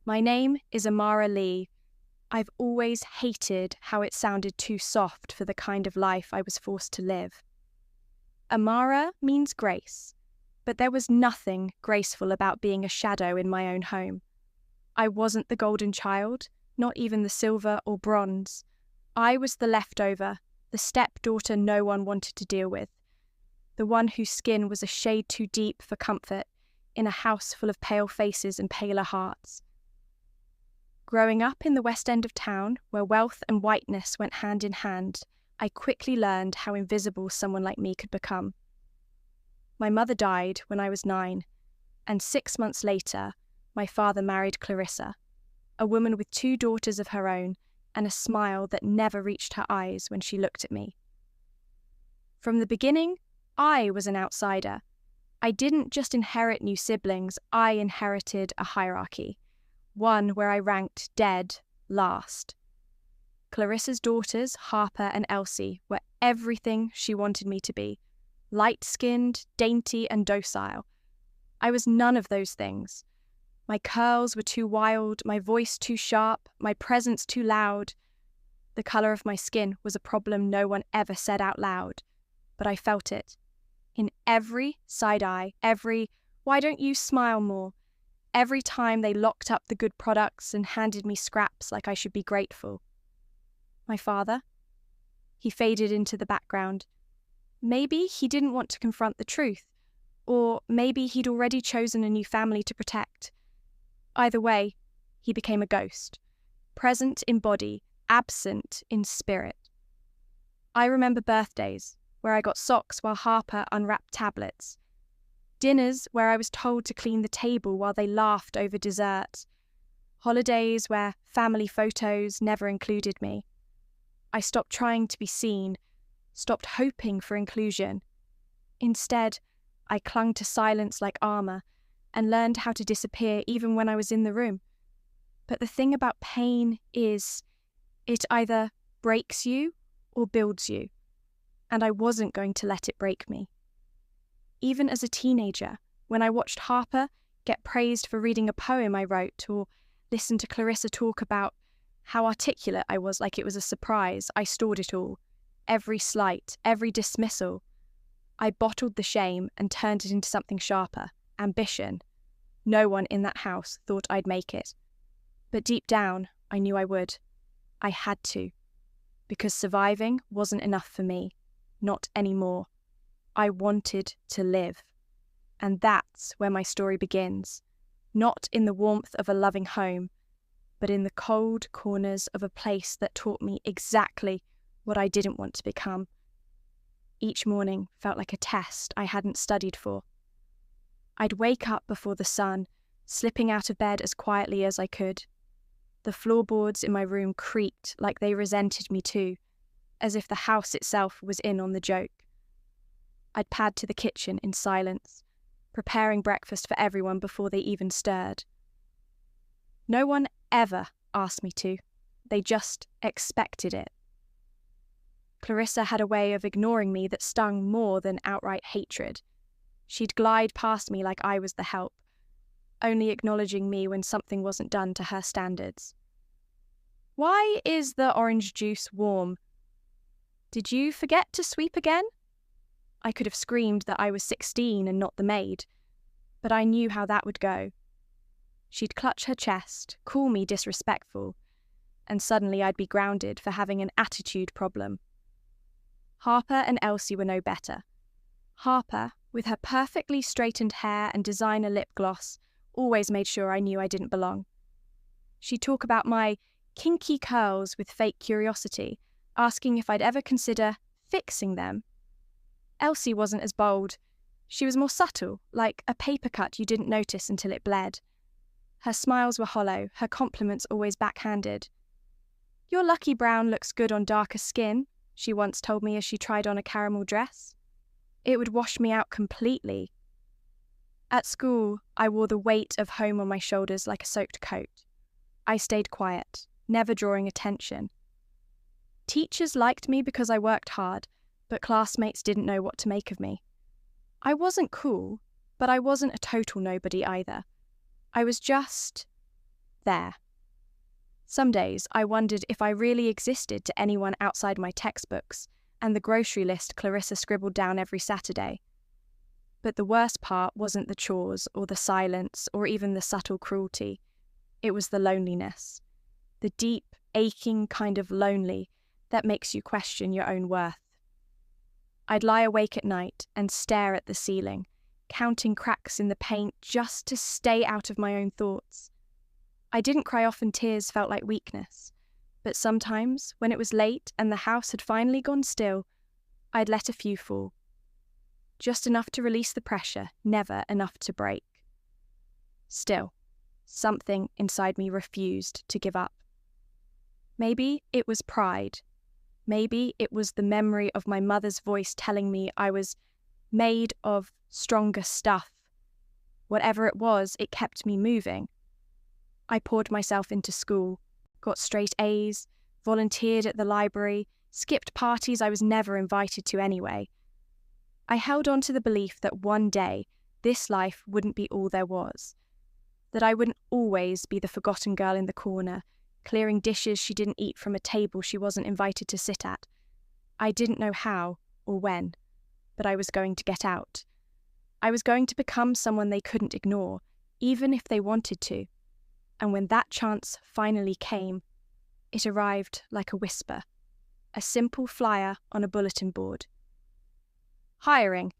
My name is Amara Lee. I've always hated how it sounded too soft for the kind of life I was forced to live. Amara means grace, but there was nothing graceful about being a shadow in my own home. I wasn't the golden child, not even the silver or bronze. I was the leftover, the stepdaughter no one wanted to deal with, the one whose skin was a shade too deep for comfort in a house full of pale faces and paler hearts. Growing up in the West End of town, where wealth and whiteness went hand in hand, I quickly learned how invisible someone like me could become. My mother died when I was 9, and 6 months later, my father married Clarissa, a woman with 2 daughters of her own and a smile that never reached her eyes when she looked at me. From the beginning, I was an outsider. I didn't just inherit new siblings, I inherited a hierarchy, one where I ranked dead last. Clarissa's daughters, Harper and Elsie, were everything she wanted me to be, light-skinned, dainty and docile. I was none of those things. My curls were too wild, my voice too sharp, my presence too loud. The colour of my skin was a problem no one ever said out loud, but I felt it. In every side eye, every, "Why don't you smile more?" Every time they locked up the good products and handed me scraps like I should be grateful. My father? He faded into the background. Maybe he didn't want to confront the truth, or maybe he'd already chosen a new family to protect. Either way, he became a ghost, present in body, absent in spirit. I remember birthdays, where I got socks while Harper unwrapped tablets. Dinners where I was told to clean the table while they laughed over dessert. Holidays where family photos never included me. I stopped trying to be seen, stopped hoping for inclusion. Instead, I clung to silence like armour and learned how to disappear even when I was in the room. But the thing about pain is, it either breaks you or builds you, and I wasn't going to let it break me. Even as a teenager, when I watched Harper get praised for reading a poem I wrote, or listened to Clarissa talk about how articulate I was like it was a surprise, I stored it all. Every slight, every dismissal. I bottled the shame and turned it into something sharper, ambition. No one in that house thought I'd make it. But deep down, I knew I would. I had to. Because surviving wasn't enough for me. Not anymore. I wanted to live. And that's where my story begins. Not in the warmth of a loving home, but in the cold corners of a place that taught me exactly what I didn't want to become. Each morning felt like a test I hadn't studied for. I'd wake up before the sun, slipping out of bed as quietly as I could. The floorboards in my room creaked like they resented me too, as if the house itself was in on the joke. I'd pad to the kitchen in silence, preparing breakfast for everyone before they even stirred. No one ever asked me to. They just expected it. Clarissa had a way of ignoring me that stung more than outright hatred. She'd glide past me like I was the help, only acknowledging me when something wasn't done to her standards. "Why is the orange juice warm? Did you forget to sweep again?" I could have screamed that I was 16 and not the maid, but I knew how that would go. She'd clutch her chest, call me disrespectful, and suddenly I'd be grounded for having an attitude problem. Harper and Elsie were no better. Harper, with her perfectly straightened hair and designer lip gloss, always made sure I knew I didn't belong. She'd talk about my kinky curls with fake curiosity, asking if I'd ever consider fixing them. Elsie wasn't as bold. She was more subtle, like a paper cut you didn't notice until it bled. Her smiles were hollow, her compliments always backhanded. "Your lucky brown looks good on darker skin," she once told me as she tried on a caramel dress. It would wash me out completely. At school, I wore the weight of home on my shoulders like a soaked coat. I stayed quiet, never drawing attention. Teachers liked me because I worked hard, but classmates didn't know what to make of me. I wasn't cool, but I wasn't a total nobody either. I was just there. Some days I wondered if I really existed to anyone outside my textbooks and the grocery list Clarissa scribbled down every Saturday. But the worst part wasn't the chores or the silence or even the subtle cruelty. It was the loneliness. The deep, aching kind of lonely that makes you question your own worth. I'd lie awake at night and stare at the ceiling, counting cracks in the paint just to stay out of my own thoughts. I didn't cry often. Tears felt like weakness, but sometimes, when it was late and the house had finally gone still, I'd let a few fall. Just enough to release the pressure, never enough to break. Still, something inside me refused to give up. Maybe it was pride. Maybe it was the memory of my mother's voice telling me I was made of stronger stuff. Whatever it was, it kept me moving. I poured myself into school, got straight A's, volunteered at the library, skipped parties I was never invited to anyway. I held on to the belief that one day this life wouldn't be all there was, that I wouldn't always be the forgotten girl in the corner, clearing dishes she didn't eat from a table she wasn't invited to sit at. I didn't know how or when, but I was going to get out. I was going to become someone they couldn't ignore, even if they wanted to. And when that chance finally came, it arrived like a whisper, a simple flyer on a bulletin board. Hiring,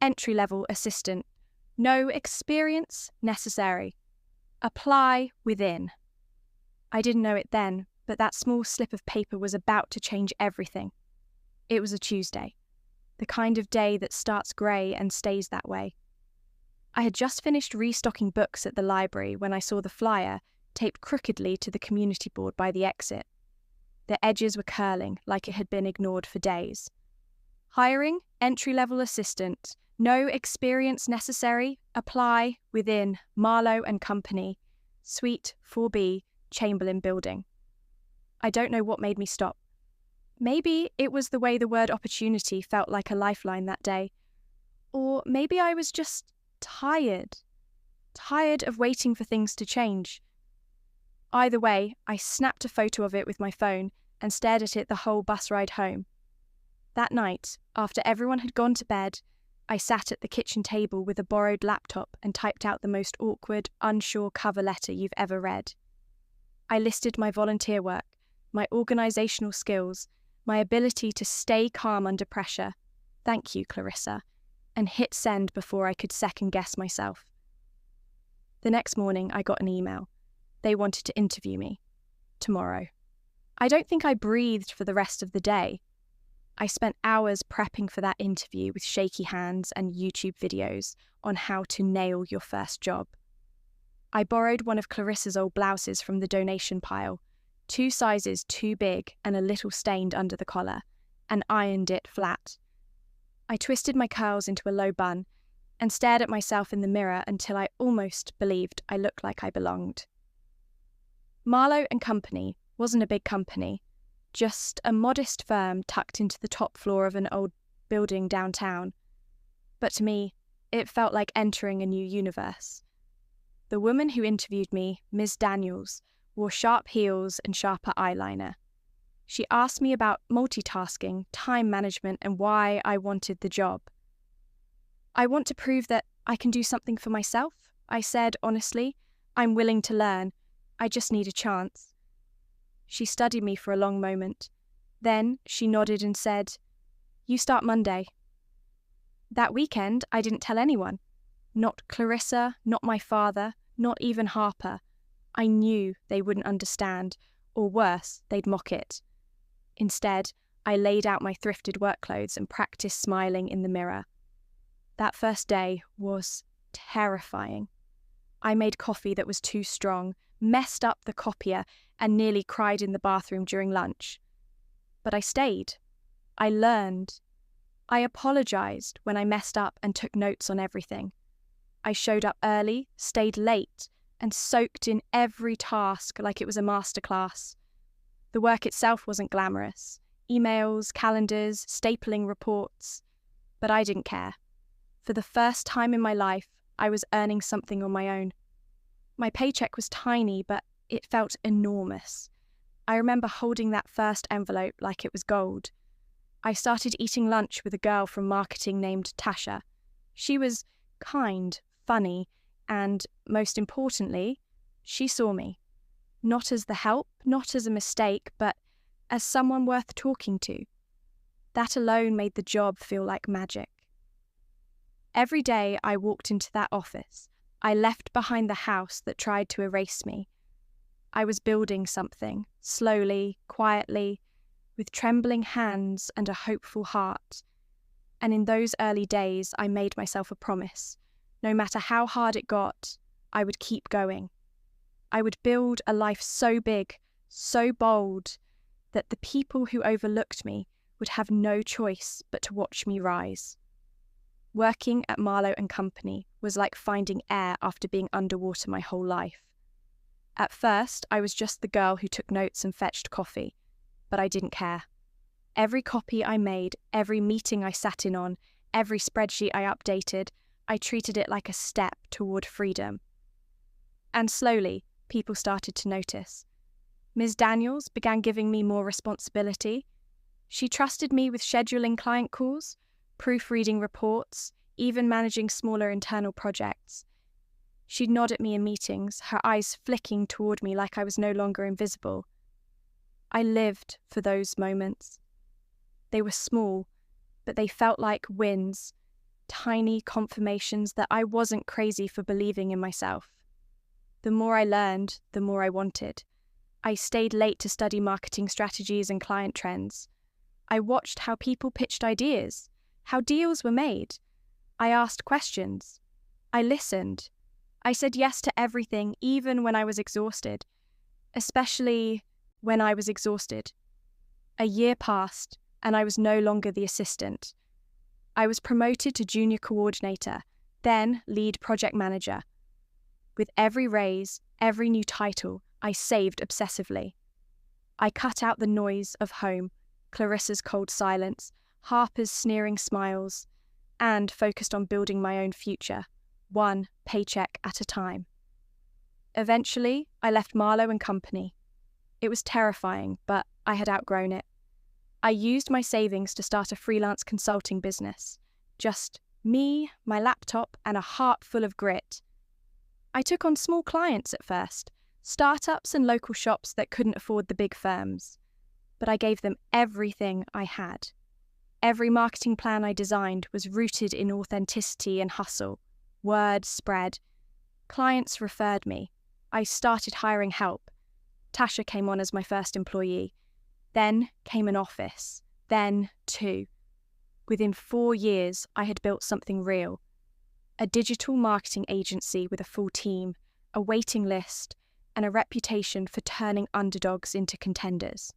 entry-level assistant, no experience necessary. Apply within. I didn't know it then, but that small slip of paper was about to change everything. It was a Tuesday, the kind of day that starts grey and stays that way. I had just finished restocking books at the library when I saw the flyer taped crookedly to the community board by the exit. The edges were curling like it had been ignored for days. Hiring, entry-level assistant, no experience necessary, apply within Marlowe and Company, Suite 4B, Chamberlain Building. I don't know what made me stop. Maybe it was the way the word opportunity felt like a lifeline that day. Or maybe I was just tired of waiting for things to change. Either way, I snapped a photo of it with my phone and stared at it the whole bus ride home. That night, after everyone had gone to bed, I sat at the kitchen table with a borrowed laptop and typed out the most awkward, unsure cover letter you've ever read. I listed my volunteer work, my organisational skills, my ability to stay calm under pressure. Thank you, Clarissa, and hit send before I could second-guess myself. The next morning, I got an email. They wanted to interview me. Tomorrow. I don't think I breathed for the rest of the day. I spent hours prepping for that interview with shaky hands and YouTube videos on how to nail your first job. I borrowed one of Clarissa's old blouses from the donation pile, 2 sizes too big and a little stained under the collar, and ironed it flat. I twisted my curls into a low bun and stared at myself in the mirror until I almost believed I looked like I belonged. Marlowe and Company wasn't a big company, just a modest firm tucked into the top floor of an old building downtown. But to me, it felt like entering a new universe. The woman who interviewed me, Ms. Daniels, wore sharp heels and sharper eyeliner. She asked me about multitasking, time management, and why I wanted the job. I want to prove that I can do something for myself, I said honestly. I'm willing to learn. I just need a chance. She studied me for a long moment. Then she nodded and said, "You start Monday." That weekend, I didn't tell anyone. Not Clarissa, not my father, not even Harper. I knew they wouldn't understand, or worse, they'd mock it. Instead, I laid out my thrifted work clothes and practiced smiling in the mirror. That first day was terrifying. I made coffee that was too strong, messed up the copier, and nearly cried in the bathroom during lunch. But I stayed. I learned. I apologized when I messed up and took notes on everything. I showed up early, stayed late, and soaked in every task like it was a masterclass. The work itself wasn't glamorous. Emails, calendars, stapling reports. But I didn't care. For the first time in my life, I was earning something on my own. My paycheck was tiny, but It felt enormous. I remember holding that first envelope like it was gold. I started eating lunch with a girl from marketing named Tasha. She was kind, funny, and, most importantly, she saw me. Not as the help, not as a mistake, but as someone worth talking to. That alone made the job feel like magic. Every day I walked into that office, I left behind the house that tried to erase me. I was building something, slowly, quietly, with trembling hands and a hopeful heart. And in those early days, I made myself a promise. No matter how hard it got, I would keep going. I would build a life so big, so bold, that the people who overlooked me would have no choice but to watch me rise. Working at Marlowe & Company was like finding air after being underwater my whole life. At first, I was just the girl who took notes and fetched coffee, but I didn't care. Every copy I made, every meeting I sat in on, every spreadsheet I updated, I treated it like a step toward freedom. And slowly, people started to notice. Ms. Daniels began giving me more responsibility. She trusted me with scheduling client calls, proofreading reports, even managing smaller internal projects. She'd nod at me in meetings, her eyes flicking toward me like I was no longer invisible. I lived for those moments. They were small, but they felt like wins, tiny confirmations that I wasn't crazy for believing in myself. The more I learned, the more I wanted. I stayed late to study marketing strategies and client trends. I watched how people pitched ideas, how deals were made. I asked questions. I listened. I said yes to everything, even when I was exhausted. Especially when I was exhausted. A year passed, and I was no longer the assistant. I was promoted to junior coordinator, then lead project manager. With every raise, every new title, I saved obsessively. I cut out the noise of home, Clarissa's cold silence, Harper's sneering smiles, and focused on building my own future, one paycheck at a time. Eventually, I left Marlowe & Company. It was terrifying, but I had outgrown it. I used my savings to start a freelance consulting business. Just me, my laptop, and a heart full of grit. I took on small clients at first, startups and local shops that couldn't afford the big firms. But I gave them everything I had. Every marketing plan I designed was rooted in authenticity and hustle. Word spread. Clients referred me. I started hiring help. Tasha came on as my first employee. Then came an office. Then 2. Within 4 years, I had built something real. A digital marketing agency with a full team, a waiting list, and a reputation for turning underdogs into contenders.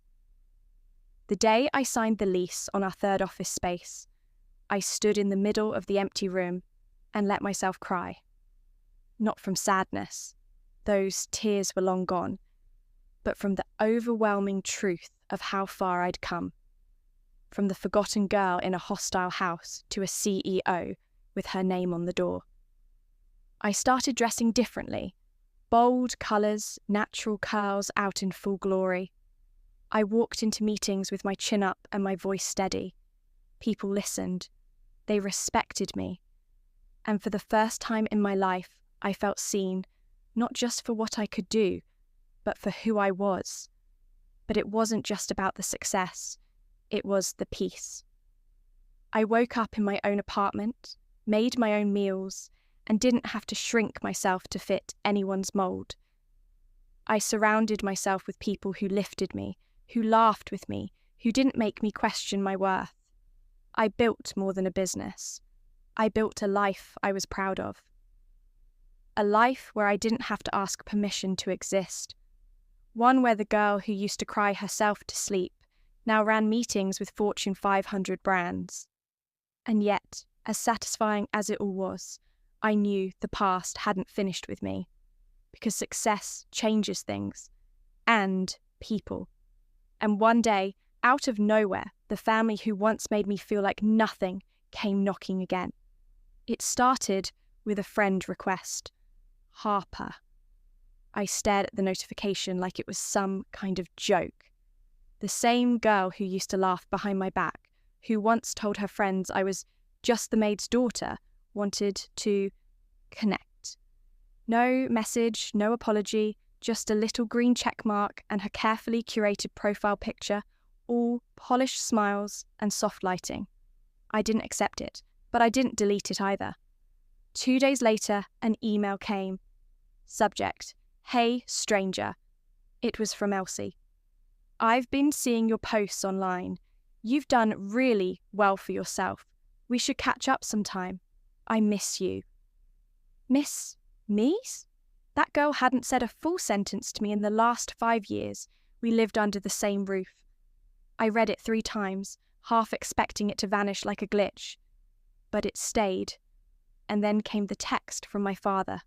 The day I signed the lease on our third office space, I stood in the middle of the empty room and let myself cry. Not from sadness, those tears were long gone, but from the overwhelming truth of how far I'd come. From the forgotten girl in a hostile house to a CEO with her name on the door. I started dressing differently. Bold colours, natural curls out in full glory. I walked into meetings with my chin up and my voice steady. People listened. They respected me. And for the first time in my life, I felt seen, not just for what I could do, but for who I was. But it wasn't just about the success. It was the peace. I woke up in my own apartment, made my own meals, and didn't have to shrink myself to fit anyone's mould. I surrounded myself with people who lifted me, who laughed with me, who didn't make me question my worth. I built more than a business. I built a life I was proud of. A life where I didn't have to ask permission to exist. One where the girl who used to cry herself to sleep now ran meetings with Fortune 500 brands. And yet, as satisfying as it all was, I knew the past hadn't finished with me. Because success changes things. And people. And one day, out of nowhere, the family who once made me feel like nothing came knocking again. It started with a friend request. Harper. I stared at the notification like it was some kind of joke. The same girl who used to laugh behind my back, who once told her friends I was just the maid's daughter, wanted to connect. No message, no apology, just a little green check mark and her carefully curated profile picture, all polished smiles and soft lighting. I didn't accept it, but I didn't delete it either. 2 days later, an email came. Subject: Hey, stranger. It was from Elsie. I've been seeing your posts online. You've done really well for yourself. We should catch up sometime. I miss you. Miss me? That girl hadn't said a full sentence to me in the last 5 years. We lived under the same roof. I read it 3 times, half expecting it to vanish like a glitch. But it stayed. And then came the text from my father.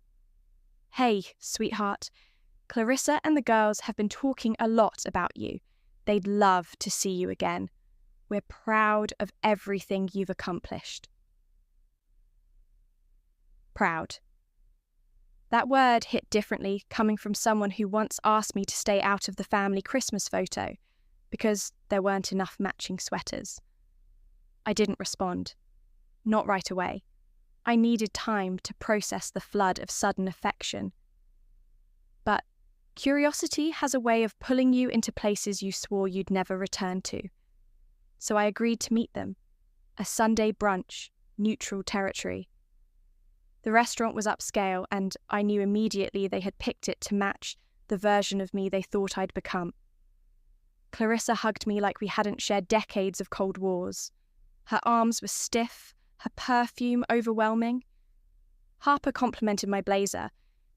Hey, sweetheart. Clarissa and the girls have been talking a lot about you. They'd love to see you again. We're proud of everything you've accomplished. Proud. That word hit differently coming from someone who once asked me to stay out of the family Christmas photo because there weren't enough matching sweaters. I didn't respond. Not right away. I needed time to process the flood of sudden affection. But curiosity has a way of pulling you into places you swore you'd never return to. So I agreed to meet them. A Sunday brunch, neutral territory. The restaurant was upscale, and I knew immediately they had picked it to match the version of me they thought I'd become. Clarissa hugged me like we hadn't shared decades of cold wars. Her arms were stiff, her perfume overwhelming. Harper complimented my blazer,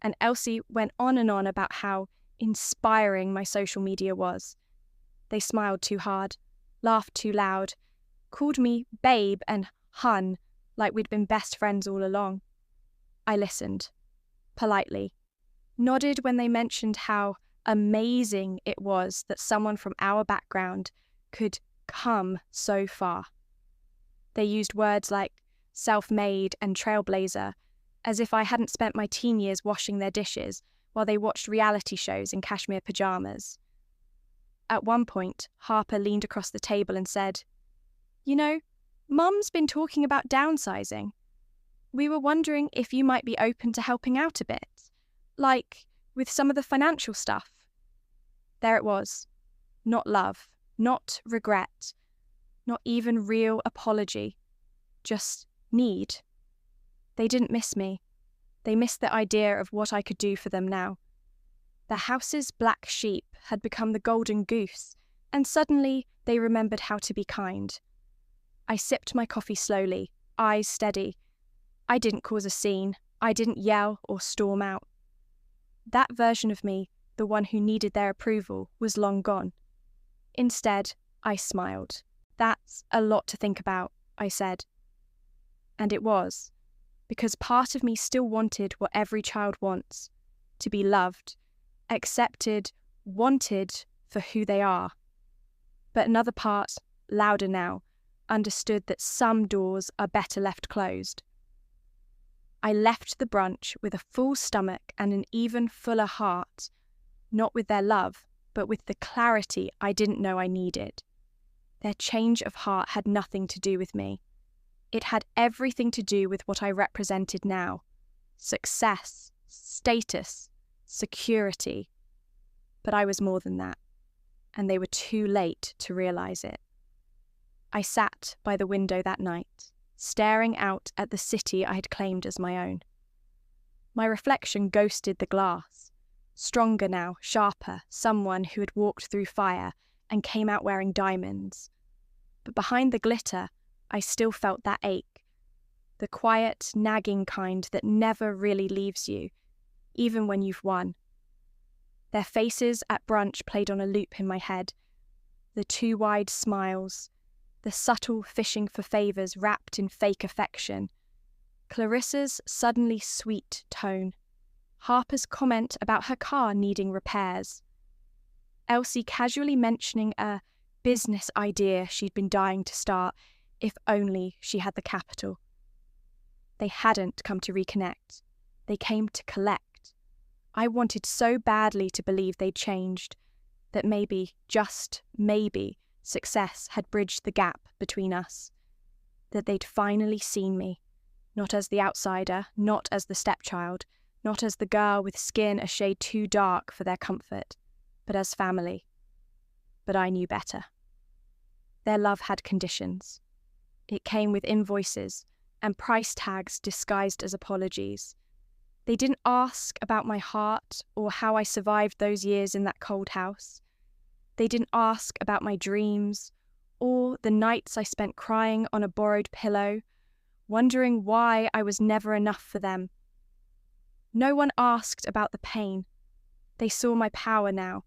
and Elsie went on and on about how inspiring my social media was. They smiled too hard, laughed too loud, called me babe and hun like we'd been best friends all along. I listened, politely, nodded when they mentioned how amazing it was that someone from our background could come so far. They used words like self-made and trailblazer, as if I hadn't spent my teen years washing their dishes while they watched reality shows in cashmere pajamas. At one point, Harper leaned across the table and said, "You know, Mum's been talking about downsizing. We were wondering if you might be open to helping out a bit, like with some of the financial stuff." There it was. Not love, not regret, not even real apology, just need. They didn't miss me. They missed the idea of what I could do for them now. The house's black sheep had become the golden goose, and suddenly they remembered how to be kind. I sipped my coffee slowly, eyes steady. I didn't cause a scene. I didn't yell or storm out. That version of me, the one who needed their approval, was long gone. Instead, I smiled. "That's a lot to think about," I said. And it was, because part of me still wanted what every child wants, to be loved, accepted, wanted for who they are. But another part, louder now, understood that some doors are better left closed. I left the brunch with a full stomach and an even fuller heart, not with their love, but with the clarity I didn't know I needed. Their change of heart had nothing to do with me. It had everything to do with what I represented now: success, status, security. But I was more than that, and they were too late to realize it. I sat by the window that night, staring out at the city I had claimed as my own. My reflection ghosted the glass. Stronger now, sharper, someone who had walked through fire and came out wearing diamonds. But behind the glitter, I still felt that ache, the quiet, nagging kind that never really leaves you, even when you've won. Their faces at brunch played on a loop in my head, the too wide smiles, the subtle fishing for favours wrapped in fake affection, Clarissa's suddenly sweet tone, Harper's comment about her car needing repairs, Elsie casually mentioning a business idea she'd been dying to start, if only she had the capital. They hadn't come to reconnect. They came to collect. I wanted so badly to believe they'd changed, that maybe, just maybe, success had bridged the gap between us, that they'd finally seen me, not as the outsider, not as the stepchild, not as the girl with skin a shade too dark for their comfort, but as family. But I knew better. Their love had conditions. It came with invoices and price tags disguised as apologies. They didn't ask about my heart or how I survived those years in that cold house. They didn't ask about my dreams or the nights I spent crying on a borrowed pillow, wondering why I was never enough for them. No one asked about the pain. They saw my power now.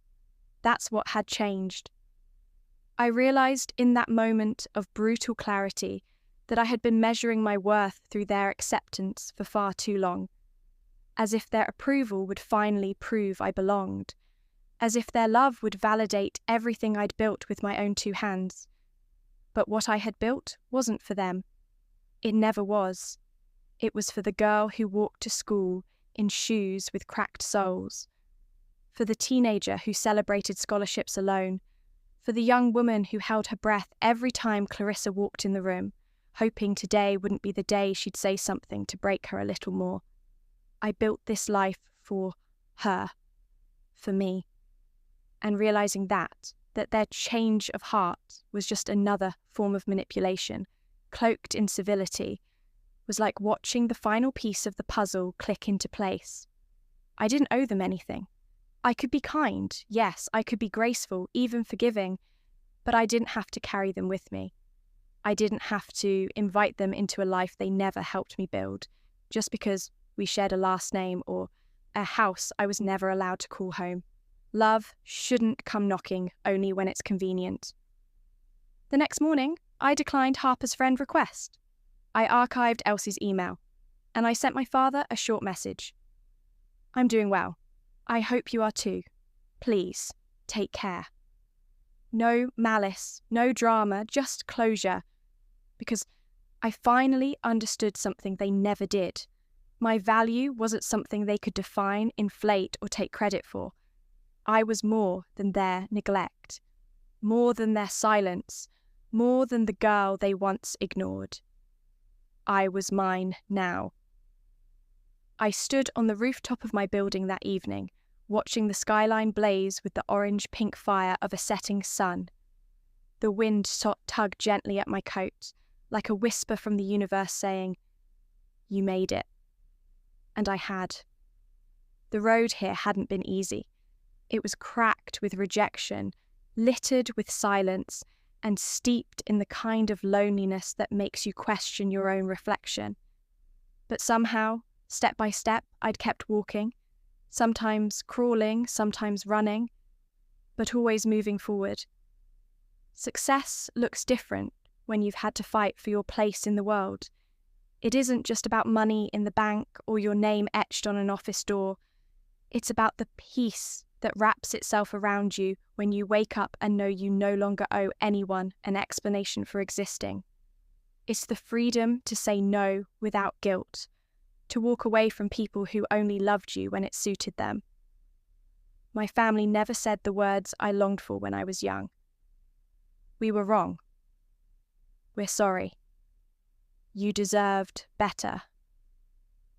That's what had changed. I realized in that moment of brutal clarity that I had been measuring my worth through their acceptance for far too long, as if their approval would finally prove I belonged, as if their love would validate everything I'd built with my own two hands. But what I had built wasn't for them. It never was. It was for the girl who walked to school in shoes with cracked soles, for the teenager who celebrated scholarships alone, for the young woman who held her breath every time Clarissa walked in the room, hoping today wouldn't be the day she'd say something to break her a little more. I built this life for her, for me, and realizing that their change of heart was just another form of manipulation, cloaked in civility, was like watching the final piece of the puzzle click into place. I didn't owe them anything. I could be kind, yes, I could be graceful, even forgiving, but I didn't have to carry them with me. I didn't have to invite them into a life they never helped me build, just because we shared a last name or a house I was never allowed to call home. Love shouldn't come knocking only when it's convenient. The next morning, I declined Harper's friend request. I archived Elsie's email, and I sent my father a short message. I'm doing well. I hope you are too. Please, take care. No malice, no drama, just closure. Because I finally understood something they never did. My value wasn't something they could define, inflate, or take credit for. I was more than their neglect, more than their silence, more than the girl they once ignored. I was mine now. I stood on the rooftop of my building that evening, watching the skyline blaze with the orange-pink fire of a setting sun. The wind tugged gently at my coat, like a whisper from the universe saying, "You made it." And I had. The road here hadn't been easy. It was cracked with rejection, littered with silence, and steeped in the kind of loneliness that makes you question your own reflection. But somehow, step by step, I'd kept walking, sometimes crawling, sometimes running, but always moving forward. Success looks different when you've had to fight for your place in the world. It isn't just about money in the bank or your name etched on an office door. It's about the peace that wraps itself around you when you wake up and know you no longer owe anyone an explanation for existing. It's the freedom to say no without guilt, to walk away from people who only loved you when it suited them. My family never said the words I longed for when I was young. We were wrong. We're sorry. You deserved better.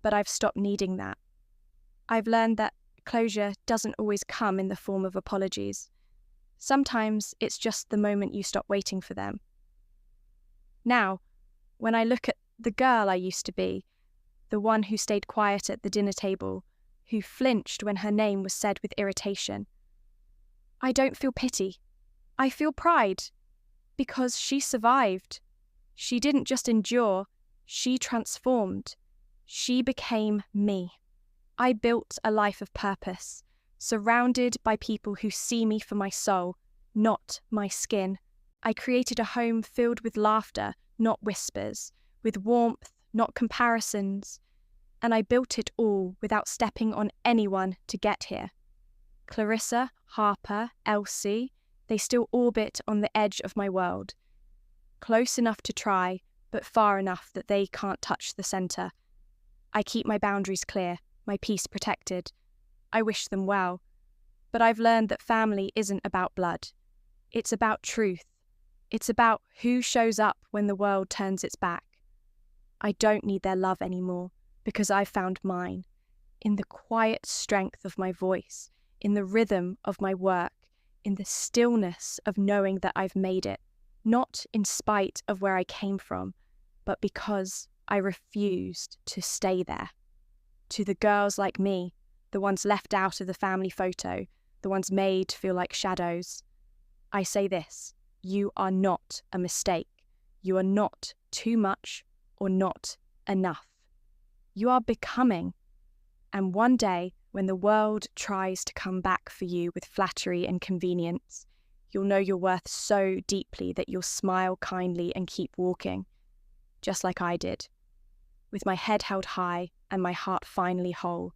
But I've stopped needing that. I've learned that closure doesn't always come in the form of apologies. Sometimes it's just the moment you stop waiting for them. Now, when I look at the girl I used to be, the one who stayed quiet at the dinner table, who flinched when her name was said with irritation, I don't feel pity. I feel pride. Because she survived. She didn't just endure, she transformed. She became me. I built a life of purpose, surrounded by people who see me for my soul, not my skin. I created a home filled with laughter, not whispers, with warmth, not comparisons. And I built it all without stepping on anyone to get here. Clarissa, Harper, Elsie, they still orbit on the edge of my world. Close enough to try, but far enough that they can't touch the centre. I keep my boundaries clear, my peace protected. I wish them well. But I've learned that family isn't about blood. It's about truth. It's about who shows up when the world turns its back. I don't need their love anymore because I found mine in the quiet strength of my voice, in the rhythm of my work, in the stillness of knowing that I've made it, not in spite of where I came from, but because I refused to stay there. To the girls like me, the ones left out of the family photo, the ones made to feel like shadows, I say this: you are not a mistake. You are not too much or not enough. You are becoming. And one day, when the world tries to come back for you with flattery and convenience, you'll know your worth so deeply that you'll smile kindly and keep walking, just like I did. With my head held high and my heart finally whole,